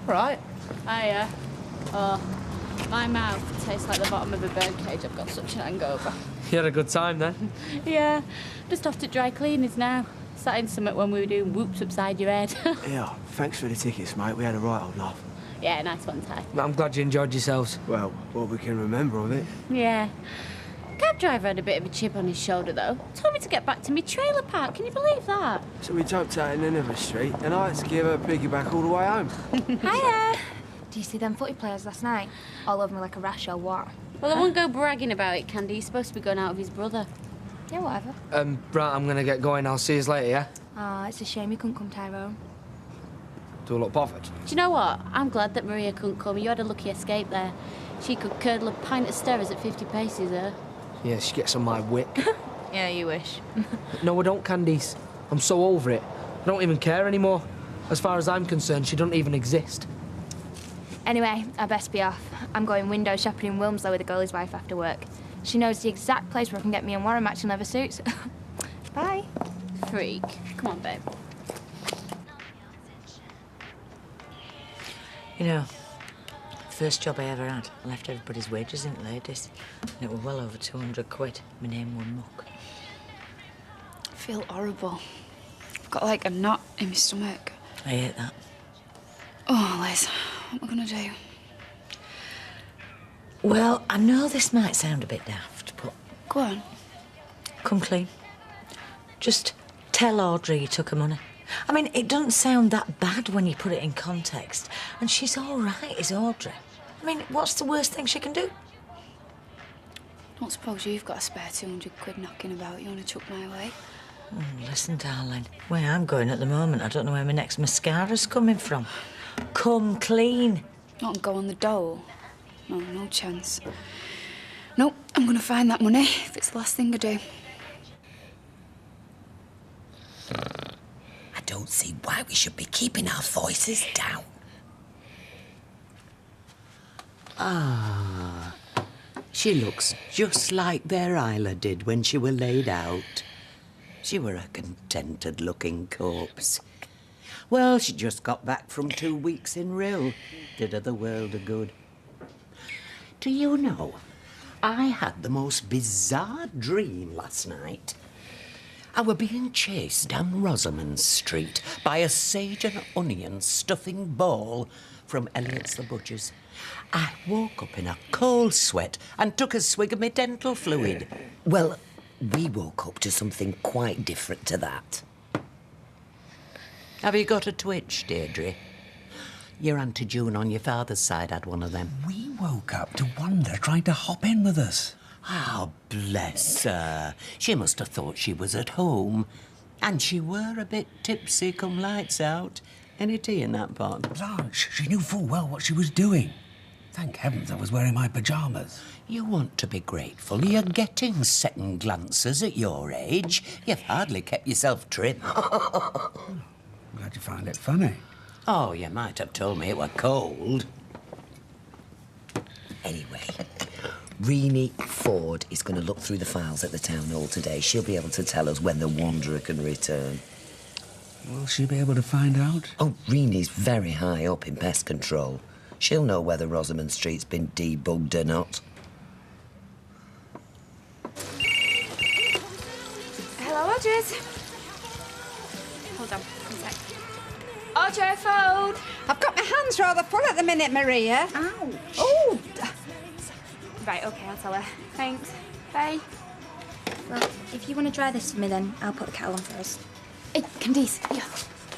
Right. Oh, my mouth tastes like the bottom of a bird cage. I've got such an hangover. You had a good time then? Yeah, just off to dry cleaners now. Sat in something when we were doing whoops upside your head. Yeah, thanks for the tickets, mate. We had a right old laugh. Yeah, nice one, Ty. I'm glad you enjoyed yourselves. Well, what we can remember of it. Yeah. Cab driver had a bit of a chip on his shoulder, though. Told me to get back to me trailer park. Can you believe that? So we jumped out in the end of the street, and I had to give her a piggyback all the way home. Hiya! Do you see them footy players last night? All over me like a rash or what? Well, I won't go bragging about it, Candy. He's supposed to be going out with his brother. Yeah, whatever. Right, I'm gonna get going. I'll see you later, yeah? Ah, it's a shame you couldn't come, Tyrone. Do a look bothered. Do you know what? I'm glad that Maria couldn't come. You had a lucky escape there. She could curdle a pint of Sterras at 50 paces, her. Yeah, she gets on my wick. Yeah, you wish. No, I don't, Candice. I'm so over it. I don't even care anymore. As far as I'm concerned, she doesn't even exist. Anyway, I best be off. I'm going window shopping in Wilmslow with the girl's wife after work. She knows the exact place where I can get me and Warren matching leather suits. Bye. Freak. Come on, babe. You know, first job I ever had, I left everybody's wages in it, ladies. And it was well over 200 quid. My name was Muck. I feel horrible. I've got like a knot in my stomach. I hate that. Oh, Liz, what am I gonna do? Well, I know this might sound a bit daft, but Go on. come clean. Just tell Audrey you took her money. I mean, it doesn't sound that bad when you put it in context. And she's all right, is Audrey. I mean, what's the worst thing she can do? Don't suppose you've got a spare 200 quid knocking about you want to chuck my way? Listen, darling, where I'm going at the moment, I don't know where my next mascara's coming from. Come clean. Not go on the dole. No, no chance. Nope, I'm gonna find that money if it's the last thing I do. I don't see why we should be keeping our voices down. Ah, she looks just like their Isla did when she were laid out. She were a contented-looking corpse. Well, she just got back from 2 weeks in Rill. Did her the world a good. Do you know, I had the most bizarre dream last night. I were being chased down Rosamond Street by a sage and onion stuffing ball from Elliot's the Butcher's. I woke up in a cold sweat and took a swig of my dental fluid. Well, we woke up to something quite different to that. Have you got a twitch, Deirdre? Your Auntie June on your father's side had one of them. We woke up to Wanda trying to hop in with us. Oh, bless her. She must have thought she was at home. And she were a bit tipsy come lights out. Any tea in that pot? Blanche, she knew full well what she was doing. Thank heavens I was wearing my pyjamas. You want to be grateful. You're getting second glances at your age. You've hardly kept yourself trim. Glad you found it funny. Oh, you might have told me it were cold. Anyway, Renee Ford is going to look through the files at the town hall today. She'll be able to tell us when the Wanderer can return. Will she be able to find out? Oh, Renee's very high up in pest control. She'll know whether Rosamond Street's been debugged or not. Hello, Audrey. Hold on, one sec. Audrey, phone. I've got my hands rather full at the minute, Maria. Ow. Oh! Right, OK, I'll tell her. Thanks. Bye. Well, if you want to dry this for me, then I'll put the kettle on first. Hey, Candice, yeah,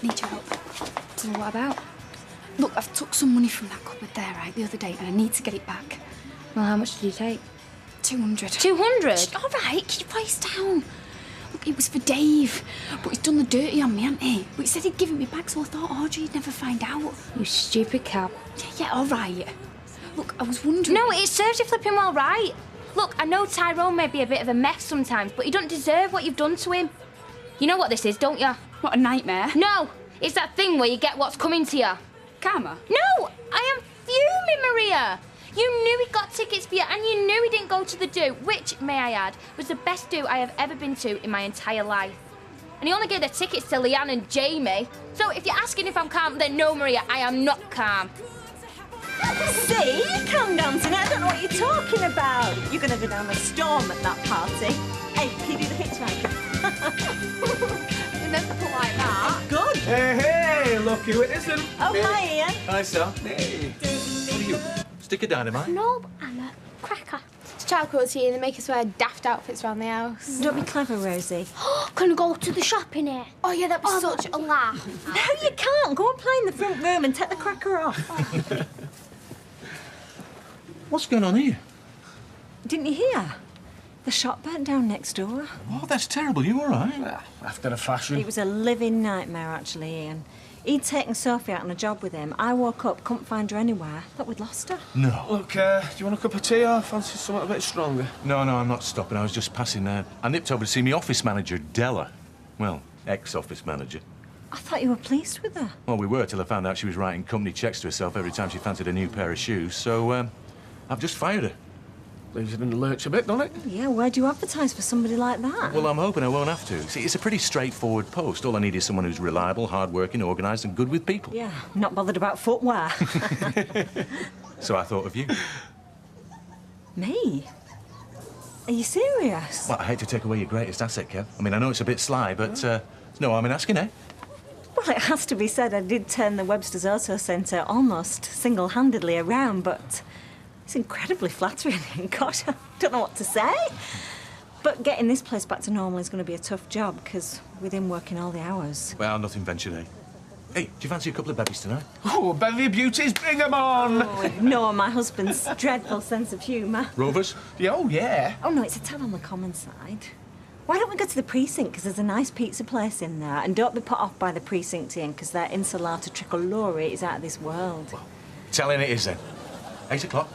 need your help. So what about? Look, I've took some money from that cupboard there, right, the other day, and I need to get it back. Well, how much did you take? 200. 200? All right, keep your voice down. Look, it was for Dave, but he's done the dirty on me, hasn't he? But he said he'd give it me back, so I thought Audrey'd never find out. You stupid cab. Yeah, all right. Look, I was wondering... No, it serves you flipping well right. Look, I know Tyrone may be a bit of a mess sometimes, but he don't deserve what you've done to him. You know what this is, don't you? What, a nightmare? No, it's that thing where you get what's coming to you. Karma? No, I am fuming, Maria. You knew he got tickets for you, and you knew he didn't go to the do, which, may I add, was the best do I have ever been to in my entire life. And he only gave the tickets to Leanne and Jamie. So if you're asking if I'm calm, then no, Maria, I am not calm. See? Calm down tonight. I don't know what you're talking about. You're going to go down a storm at that party. Hey, can you do the hitchhiker? You never put like that. Good. Hey, lucky witnessing. Oh, Hey. hi, Ian. Hi, Sal. Hey. What are you? Stick of dynamite? No, I'm a cracker. It's child cruelty and they make us wear daft outfits around the house. Don't be clever, Rosie. Can I go to the shop in here? Oh, yeah, that'd be such a laugh. No, you can't. Go and play in the front room and take the cracker off. What's going on here? Didn't you hear? The shop burnt down next door. Oh, that's terrible. You all right? Well, after the fashion. It was a living nightmare, actually, Ian. He'd taken Sophie out on a job with him. I woke up, couldn't find her anywhere. Thought we'd lost her. No. Look, do you want a cup of tea or fancy something a bit stronger? No, I'm not stopping. I was just passing there. I nipped over to see my office manager, Della. Well, ex-office manager. I thought you were pleased with her. Well, we were till I found out she was writing company checks to herself every time she fancied a new pair of shoes. So, I've just fired her. Leaves it in the lurch a bit, doesn't it? Yeah, where do you advertise for somebody like that? Well, I'm hoping I won't have to. See, it's a pretty straightforward post. All I need is someone who's reliable, hard-working, organised and good with people. Yeah, not bothered about footwear. So I thought of you. Me? Are you serious? Well, I hate to take away your greatest asset, Kev. I mean, I know it's a bit sly, but no harm in asking, eh? Well, it has to be said I did turn the Webster's Auto Centre almost single-handedly around, but it's incredibly flattering. God, I don't know what to say. But getting this place back to normal is going to be a tough job, because with him working all the hours. Well, nothing ventured, eh? Hey, do you fancy a couple of bevies tonight? Oh, bevy of beauties, bring 'em on! Oh, ignore my husband's dreadful sense of humour. Rovers? Yeah, oh, yeah. Oh, no, it's a town on the common side. Why don't we go to the precinct, because there's a nice pizza place in there, and don't be put off by the precinct, Ian, because their insalata tricolore is out of this world. Well, telling it is, then. 8 o'clock.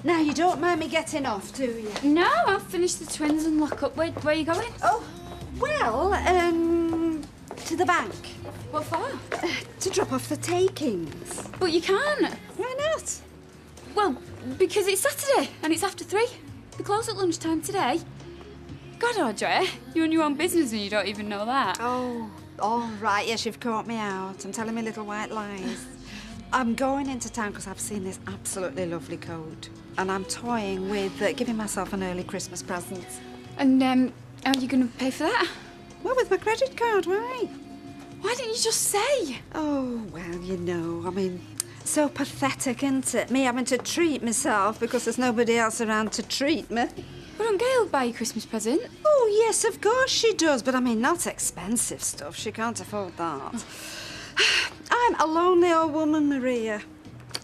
Now, you don't mind me getting off, do you? No, I'll finish the twins and lock up. Where are you going? Oh, well, to the bank. What for? To drop off the takings. But you can't. Why not? Well, because it's Saturday and it's after 3. We close at lunchtime today. God, Audrey, you run your own business and you don't even know that. Oh, all right. Yes, you've caught me out. I'm telling me little white lies. I'm going into town because I've seen this absolutely lovely coat. And I'm toying with giving myself an early Christmas present. And, how are you going to pay for that? Well, with my credit card, why? Why didn't you just say? Oh, well, you know, I mean, so pathetic, isn't it? Me having to treat myself because there's nobody else around to treat me. Well, don't Gail buy you a Christmas present? Oh, yes, of course she does. But, I mean, not expensive stuff. She can't afford that. I'm a lonely old woman, Maria.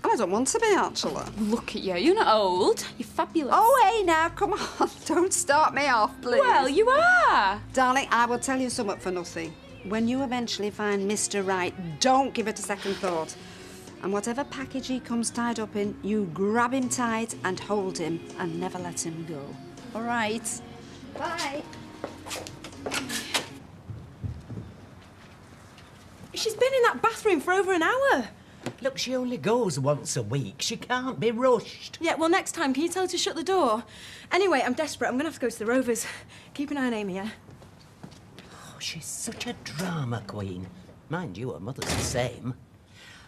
And I don't want to be, actually. Look at you. You're not old. You're fabulous. Oh, hey, now, come on. Don't start me off, please. Well, you are. Darling, I will tell you something for nothing. When you eventually find Mr. Right, don't give it a second thought. And whatever package he comes tied up in, you grab him tight and hold him and never let him go. All right? Bye. She's been in that bathroom for over an hour. Look, she only goes once a week. She can't be rushed. Yeah, well, next time, can you tell her to shut the door? Anyway, I'm desperate. I'm going to have to go to the Rovers. Keep an eye on Amy, yeah? Oh, she's such a drama queen. Mind you, her mother's the same.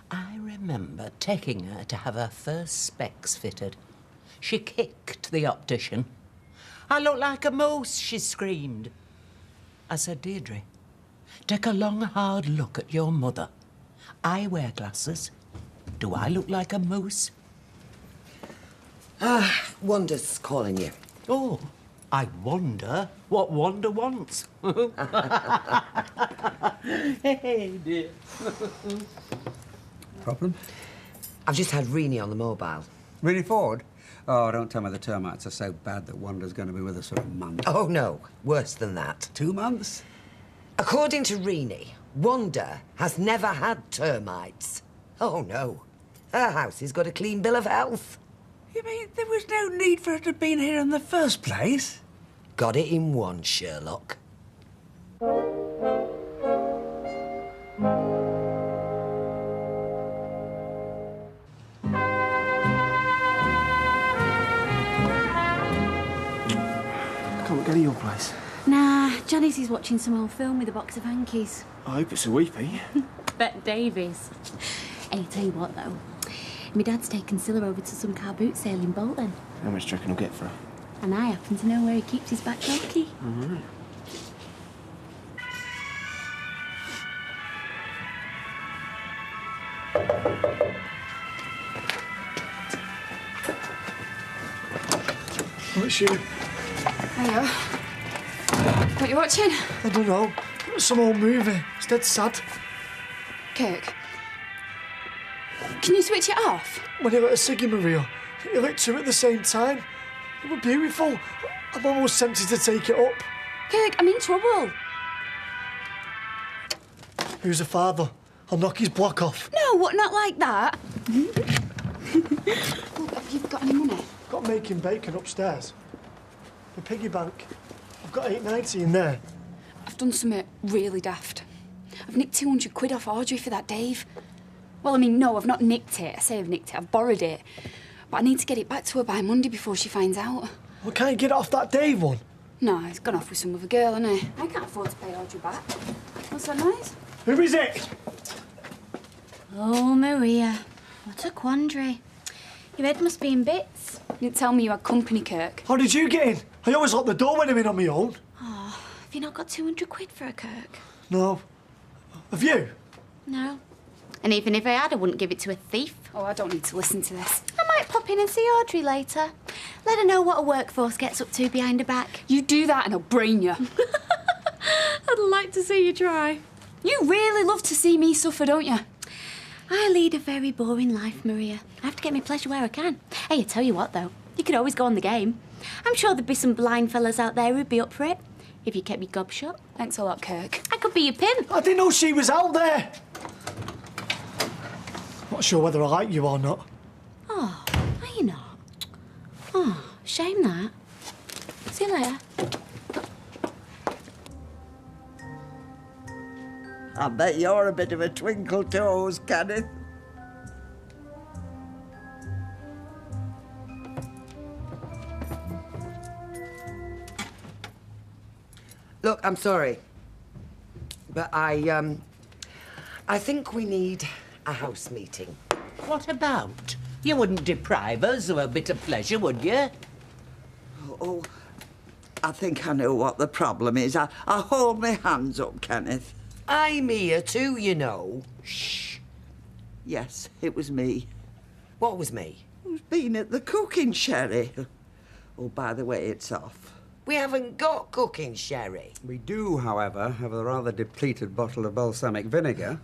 I remember taking her to have her first specs fitted. She kicked the optician. "I look like a moose," she screamed. I said, "Deirdre, take a long, hard look at your mother. I wear glasses. Do I look like a moose?" Wanda's calling you. Oh, I wonder what Wanda wants. Hey, dear. Problem? I've just had Renee on the mobile. Really Ford? Oh, don't tell me the termites are so bad that Wanda's going to be with us for a month. Oh, no. Worse than that. 2 months? According to Renee, Wanda has never had termites. Oh, no. Her house has got a clean bill of health. You mean there was no need for her to have been here in the first place? Got it in one, Sherlock. go to your place? Nah, Janice is watching some old film with a box of hankies. I hope it's a weepy. Bet Davies. Hey, tell you what, though. My dad's taken Scylla over to some car boot sale in Bolton. How much do you reckon I'll get for her? And I happen to know where he keeps his back door key. All right. What's you? Hiya. What you watching? I don't know. Some old movie. It's dead sad. Kirk. Can you switch it off? When I lit a ciggy, Maria, I lit two at the same time. It was beautiful. I'm almost tempted to take it up. Kirk, I'm in trouble. Who's the father? I'll knock his block off. No, what, not like that? Look, have you got any money? Got making bacon upstairs. The piggy bank. I've got £8.90 in there. I've done something really daft. I've nicked 200 quid off Audrey for that Dave. Well, I mean, no, I've not nicked it. I say I've nicked it. I've borrowed it. But I need to get it back to her by Monday before she finds out. Well, can't you get it off that Dave one? No, he's gone off with some other girl, hasn't he? I can't afford to pay Audrey back. What's that noise? Who is it? Oh, Maria. What a quandary. Your head must be in bits. You didn't tell me you had company, Kirk. How did you get in? I always lock the door when I'm in on my own. Oh, have you not got 200 quid for a Kirk? No. Have you? No. And even if I had, I wouldn't give it to a thief. Oh, I don't need to listen to this. I might pop in and see Audrey later. Let her know what a workforce gets up to behind her back. You do that and I'll brain you. I'd like to see you try. You really love to see me suffer, don't you? I lead a very boring life, Maria. I have to get my pleasure where I can. Hey, I tell you what, though. You could always go on the game. I'm sure there'd be some blind fellas out there who'd be up for it. If you kept your gob shut. Thanks a lot, Kirk. I could be your pimp. I didn't know she was out there. Not sure whether I like you or not. Oh, are you not? Oh, shame that. See you later. I bet you're a bit of a twinkle toes, Kenneth. Look, I'm sorry, but I think we need a house meeting. What about? You wouldn't deprive us of a bit of pleasure, would you? Oh, I think I know what the problem is. I hold my hands up, Kenneth. I'm here too, you know. Shh. Yes, it was me. What was me? Who's been at the cooking sherry? Oh, by the way, it's off. We haven't got cooking sherry. We do, however, have a rather depleted bottle of balsamic vinegar.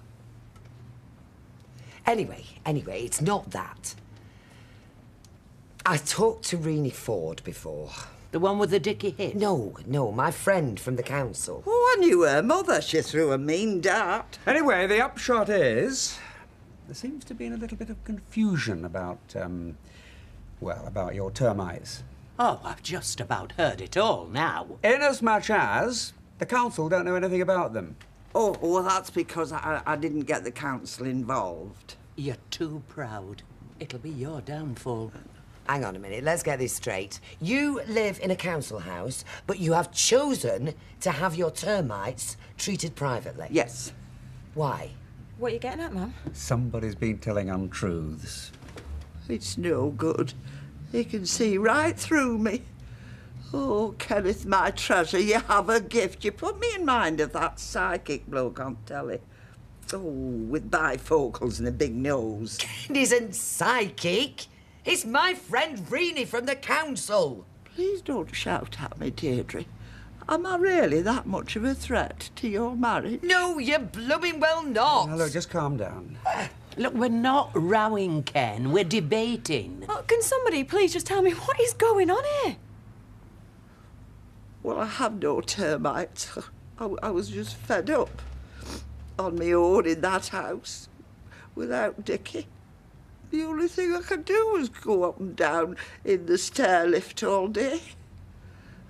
Anyway, it's not that. I talked to Renee Ford before. The one with the dicky hip? No, my friend from the council. Oh, I knew her mother. She threw a mean dart. Anyway, the upshot is, there seems to be a little bit of confusion about, well, about your termites. Oh, I've just about heard it all now. Inasmuch as the council don't know anything about them. Oh, well, that's because I didn't get the council involved. You're too proud. It'll be your downfall. Hang on a minute, let's get this straight. You live in a council house, but you have chosen to have your termites treated privately. Yes. Why? What are you getting at, Mum? Somebody's been telling untruths. It's no good. He can see right through me. Oh, Kenneth, my treasure, you have a gift. You put me in mind of that psychic bloke on telly. Oh, with bifocals and a big nose. It isn't psychic. It's my friend Renee from the council. Please don't shout at me, Deirdre. Am I really that much of a threat to your marriage? No, you're blooming well not. Now, look, just calm down. Look, we're not rowing, Ken. We're debating. Oh, can somebody please just tell me what is going on here? Well, I have no termites. I was just fed up. On my own in that house. Without Dickie. The only thing I could do was go up and down in the stair lift all day.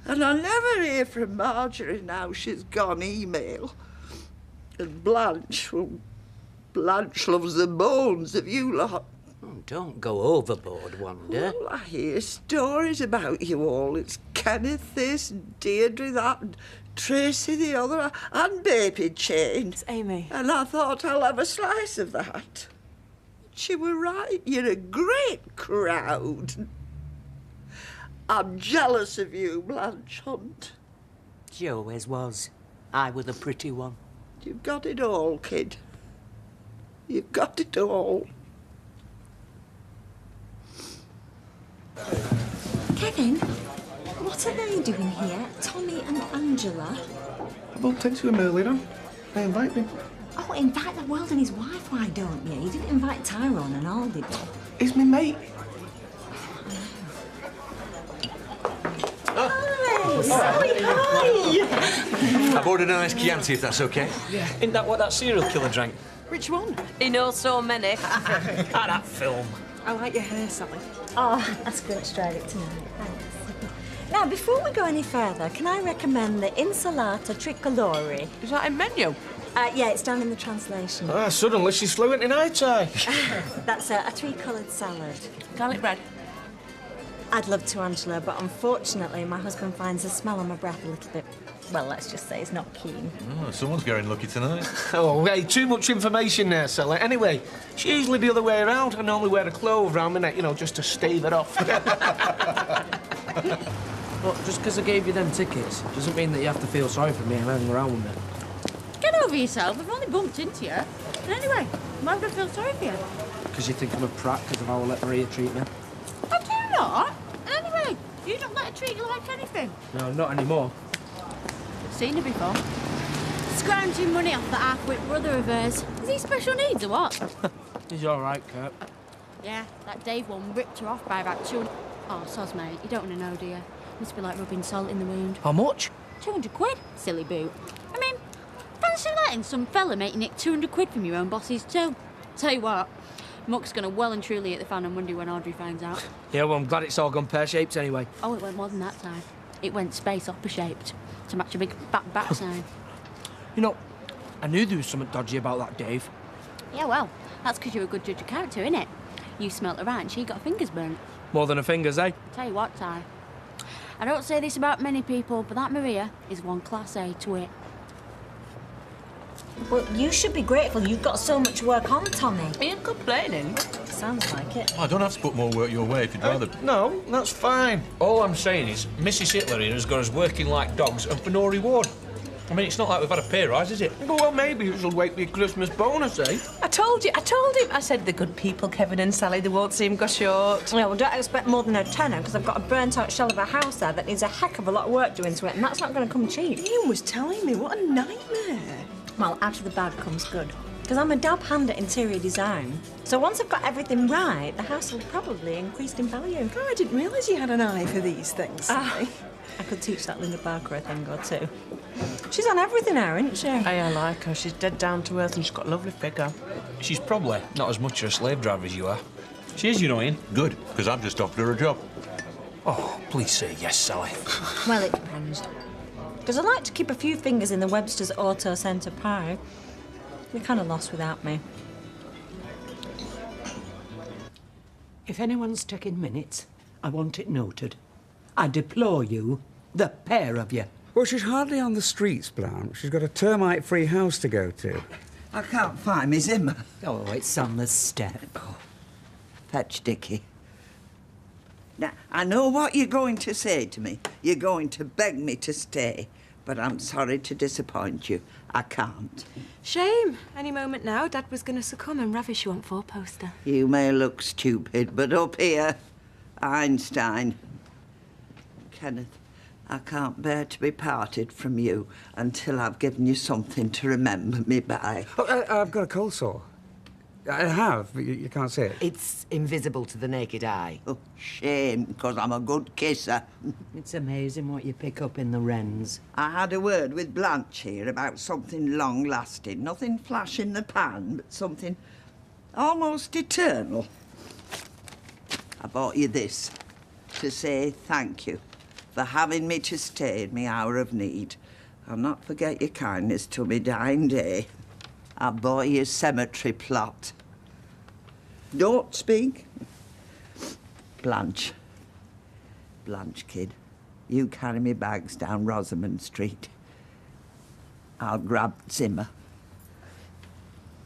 And I never hear from Marjorie now she's gone email. And Blanche, well, Blanche loves the bones of you lot. Oh, don't go overboard, Wanda. Well, I hear stories about you all. It's Kenneth this, Deirdre that, and Tracy the other, and Baby Jane. It's Amy. And I thought I'll have a slice of that. She were right. You're a great crowd. I'm jealous of you, Blanche Hunt. She always was. I were the pretty one. You've got it all, kid. You've got it all. Kevin, what are they doing here? Tommy and Angela? I bumped into him earlier on. They invited me. Oh, invite the world and his wife, why don't you? You didn't invite Tyrone and all, did you? He's my mate. Hi, Sally, hi! I've ordered an iced Chianti, if that's okay. Yeah. Isn't that what that serial killer drank? Which one? He knows so many. That film. I like your hair, Sally. Oh, that's good. Straight it tonight. Thanks. Now, before we go any further, can I recommend the insalata tricolore? Is that in menu? Yeah, it's down in the translation. Ah, suddenly she's fluent in Thai. That's a three-coloured salad. Garlic bread. I'd love to, Angela, but unfortunately my husband finds the smell on my breath a little bit, well, let's just say he's not keen. Oh, someone's getting lucky tonight. Oh, hey, too much information there, Sally. Anyway, it's usually the other way around. I normally wear a clove round my neck, you know, just to stave it off. Look, just because I gave you them tickets doesn't mean that you have to feel sorry for me and hang around with me. Get over yourself. I've only bumped into you. And anyway, why would I feel sorry for you? Because you think I'm a prat because of how I let Maria treat me. I do not. And anyway, you don't let her treat you like anything. No, not anymore. Seen her before. Scrounging money off that half-wit brother of hers. Is he special needs or what? He's all right, Kurt. Yeah, that Dave one ripped her off by about 200... Oh, soz, mate. You don't want to know, do you? Must be like rubbing salt in the wound. How much? 200 quid. Silly boot. I mean, fancy letting some fella make you nick 200 quid from your own bosses too. Tell you what, Muck's gonna well and truly hit the fan on Monday when Audrey finds out. Yeah, well, I'm glad it's all gone pear-shaped anyway. Oh, it went more than that time. It went space opera-shaped to match a big fat bat sign. You know, I knew there was something dodgy about that Dave. Yeah, well, that's because you're a good judge of character, innit? You smelt her right and she got her fingers burnt. More than her fingers, eh? Tell you what, Ty. I don't say this about many people, but that Maria is one class A twit. Well, you should be grateful you've got so much work on, Tommy. Are you complaining? Sounds like it. I don't have to put more work your way if you'd rather. No, that's fine. All I'm saying is Mrs. Hitler here has got us working like dogs and for no reward. I mean, it's not like we've had a pay rise, is it? Well, maybe you should wait for your Christmas bonus, eh? I told him. I said the good people, Kevin and Sally, they won't see him go short. Yeah, well, don't expect more than a tenner, because I've got a burnt-out shell of a house there that needs a heck of a lot of work doing to it, and that's not going to come cheap. Ian was telling me, what a nightmare. Well, out of the bad comes good. Because I'm a dab hand at interior design. So once I've got everything right, the house will probably increase in value. Oh, I didn't realise you had an eye for these things, Sally. I could teach that Linda Barker a thing or two. She's on everything now, isn't she? Hey, I like her. She's dead down to earth and she's got a lovely figure. She's probably not as much of a slave driver as you are. She is, you know, Ian. Good, because I've just offered her a job. Oh, please say yes, Sally. Well, it depends. Because I like to keep a few fingers in the Webster's Auto Centre pie. You're kind of lost without me. If anyone's taking minutes, I want it noted. I deplore you, the pair of you. Well, she's hardly on the streets, Blanche. She's got a termite-free house to go to. I can't find my Zimmer. Oh, it's on the step. Fetch Dickie. Now, I know what you're going to say to me. You're going to beg me to stay. But I'm sorry to disappoint you. I can't. Shame. Any moment now, Dad was going to succumb and ravish you on 4-poster. You may look stupid, but up here, Einstein. Kenneth, I can't bear to be parted from you until I've given you something to remember me by. Oh, I've got a cold sore. I have, but you can't see it. It's invisible to the naked eye. Oh, shame, because I'm a good kisser. It's amazing what you pick up in the wrens. I had a word with Blanche here about something long-lasting. Nothing flash in the pan, but something almost eternal. I bought you this to say thank you for having me to stay in my hour of need. I'll not forget your kindness to me dying day. I bought you a cemetery plot. Don't speak. Blanche. Blanche, kid. You carry me bags down Rosamond Street. I'll grab Zimmer.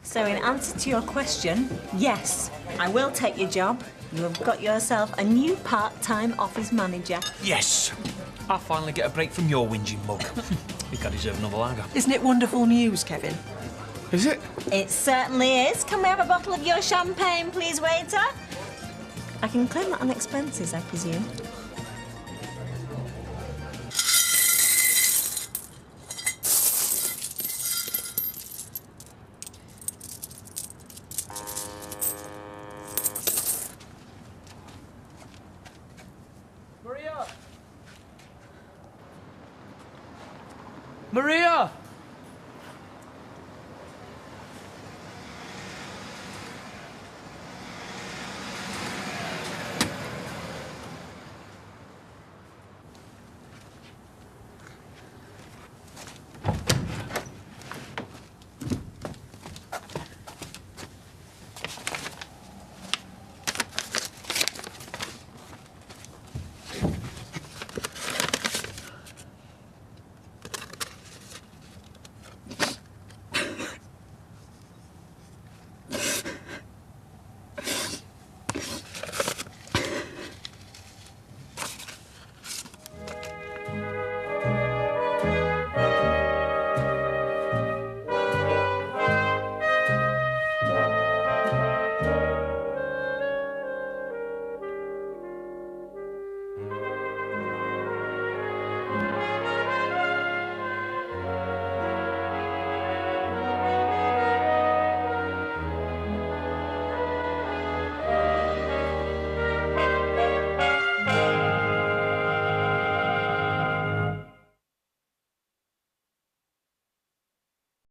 So in answer to your question, yes, I will take your job. You have got yourself a new part-time office manager. Yes! I finally get a break from your whinging mug. I think I deserve another lager. Isn't it wonderful news, Kevin? Is it? It certainly is. Can we have a bottle of your champagne, please, waiter? I can claim that on expenses, I presume. Maria!